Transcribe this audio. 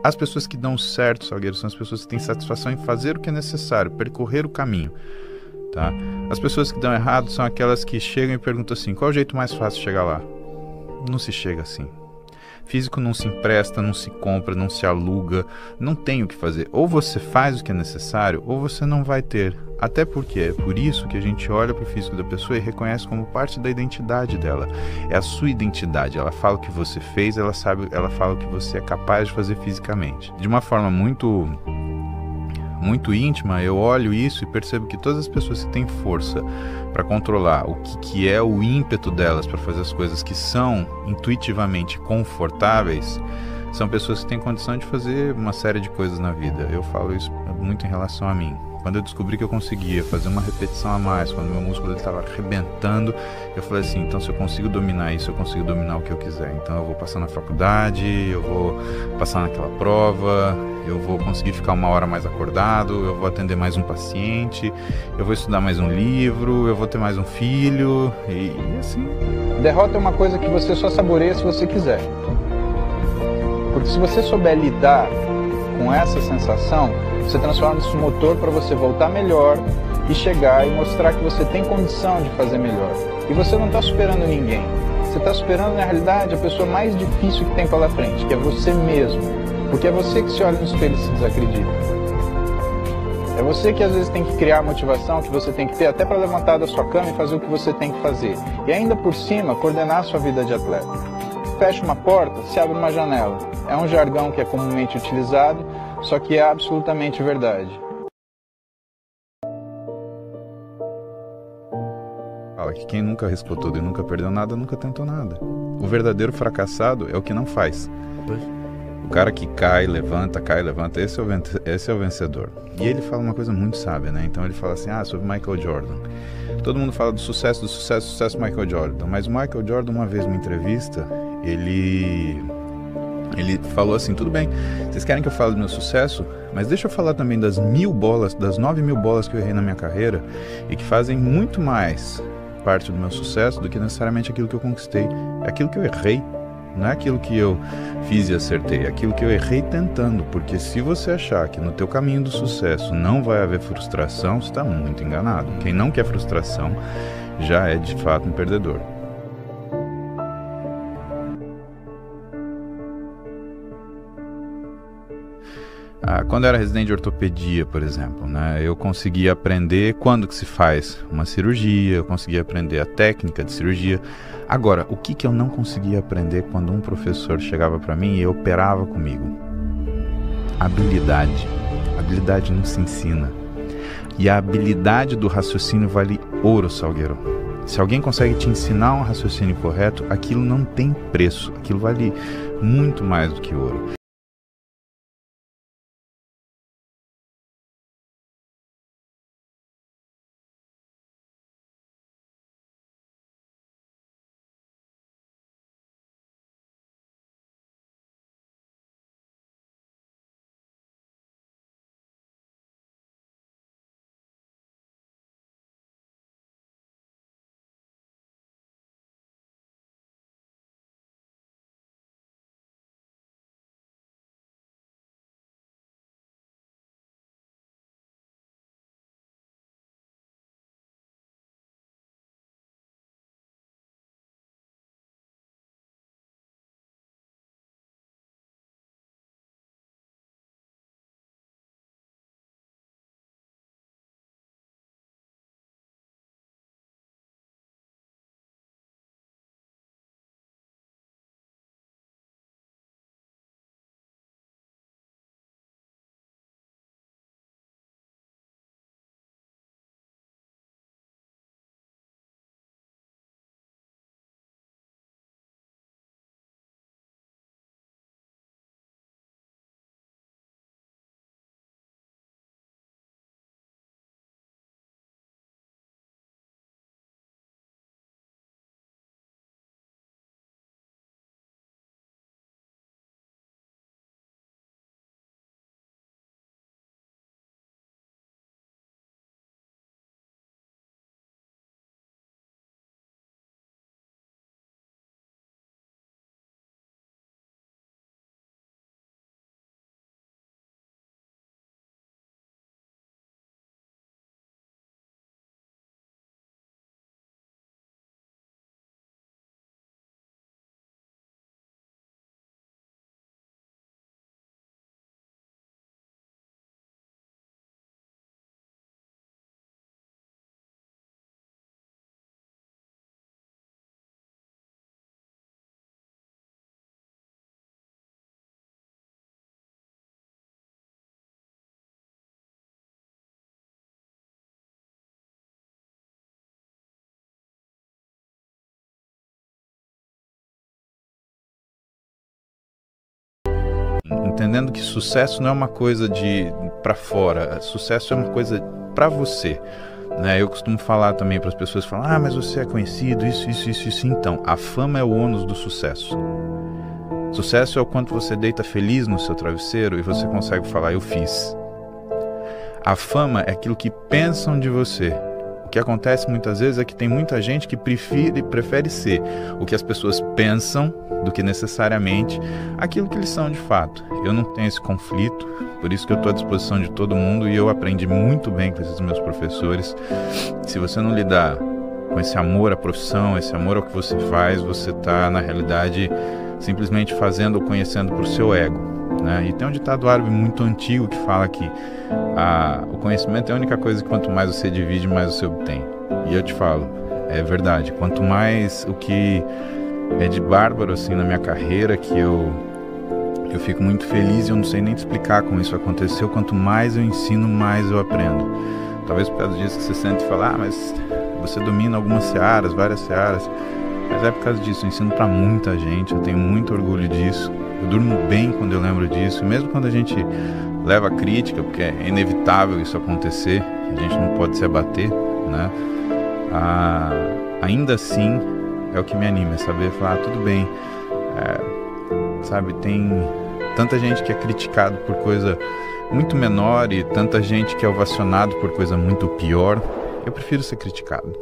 As pessoas que dão certo, Salgueiro, são as pessoas que têm satisfação em fazer o que é necessário, percorrer o caminho, tá? As pessoas que dão errado são aquelas que chegam e perguntam assim, qual é o jeito mais fácil de chegar lá? Não se chega assim. Físico não se empresta, não se compra, não se aluga, não tem o que fazer. Ou você faz o que é necessário, ou você não vai ter. Até porque é por isso que a gente olha para o físico da pessoa e reconhece como parte da identidade dela. É a sua identidade. Ela fala o que você fez, ela fala o que você é capaz de fazer fisicamente. De uma forma muito íntima, eu olho isso e percebo que todas as pessoas que têm força para controlar o que é o ímpeto delas para fazer as coisas que são intuitivamente confortáveis, são pessoas que têm condição de fazer uma série de coisas na vida. Eu falo isso muito em relação a mim. Quando eu descobri que eu conseguia fazer uma repetição a mais, quando meu músculo estava arrebentando, eu falei assim, então se eu consigo dominar isso, eu consigo dominar o que eu quiser. Então eu vou passar na faculdade, eu vou passar naquela prova, eu vou conseguir ficar 1 hora mais acordado, eu vou atender mais um paciente, eu vou estudar mais um livro, eu vou ter mais um filho, e assim. Derrota é uma coisa que você só saboreia se você quiser. Porque se você souber lidar com essa sensação, você transforma isso em motor para você voltar melhor e chegar e mostrar que você tem condição de fazer melhor. E você não está superando ninguém. Você está superando, na realidade, a pessoa mais difícil que tem pela frente, que é você mesmo. Porque é você que se olha no espelho e se desacredita. É você que às vezes tem que criar a motivação que você tem que ter até para levantar da sua cama e fazer o que você tem que fazer. E ainda por cima, coordenar a sua vida de atleta. Fecha uma porta, se abre uma janela. É um jargão que é comumente utilizado, só que é absolutamente verdade. Fala que quem nunca arriscou tudo e nunca perdeu nada, nunca tentou nada. O verdadeiro fracassado é o que não faz. O cara que cai, levanta, esse é o vencedor. E ele fala uma coisa muito sábia, né? Então ele fala assim, sobre Michael Jordan. Todo mundo fala do sucesso Michael Jordan. Mas o Michael Jordan, uma vez numa entrevista, ele falou assim, tudo bem, vocês querem que eu fale do meu sucesso? Mas deixa eu falar também das 9.000 bolas que eu errei na minha carreira e que fazem muito mais parte do meu sucesso do que necessariamente aquilo que eu conquistei. É aquilo que eu errei. Não é aquilo que eu fiz e acertei, é aquilo que eu errei tentando, porque se você achar que no teu caminho do sucesso não vai haver frustração, você está muito enganado. Quem não quer frustração já é de fato um perdedor. Quando eu era residente de ortopedia, por exemplo, né, eu conseguia aprender quando que se faz uma cirurgia, eu conseguia aprender a técnica de cirurgia. Agora, o que eu não conseguia aprender quando um professor chegava para mim e operava comigo? Habilidade. Habilidade não se ensina. E a habilidade do raciocínio vale ouro, Salgueiro. Se alguém consegue te ensinar um raciocínio correto, aquilo não tem preço. Aquilo vale muito mais do que ouro. entendendo que sucesso não é uma coisa de para fora, sucesso é uma coisa para você, né? Eu costumo falar também para as pessoas, falam, mas você é conhecido, isso. Então, a fama é o ônus do sucesso. Sucesso é o quanto você deita feliz no seu travesseiro e você consegue falar, eu fiz. A fama é aquilo que pensam de você. O que acontece muitas vezes é que tem muita gente que prefere ser o que as pessoas pensam do que necessariamente aquilo que eles são de fato. Eu não tenho esse conflito, por isso que eu estou à disposição de todo mundo e eu aprendi muito bem com esses meus professores. Se você não lidar com esse amor à profissão, esse amor ao que você faz, você está, na realidade, simplesmente fazendo ou conhecendo para o seu ego, né? E tem um ditado árabe muito antigo que fala que o conhecimento é a única coisa que quanto mais você divide, mais você obtém. E eu te falo, é verdade, quanto mais o que é de bárbaro assim na minha carreira, que eu fico muito feliz e eu não sei nem te explicar como isso aconteceu, quanto mais eu ensino, mais eu aprendo. Talvez por causa disso que você sente falar, mas você domina algumas searas, várias searas, mas é por causa disso, eu ensino para muita gente, eu tenho muito orgulho disso, eu durmo bem quando eu lembro disso, mesmo quando a gente leva crítica, porque é inevitável isso acontecer, a gente não pode se abater, né? Ainda assim é o que me anima, é saber falar, tudo bem, sabe, tem tanta gente que é criticado por coisa muito menor e tanta gente que é ovacionado por coisa muito pior. Eu prefiro ser criticado.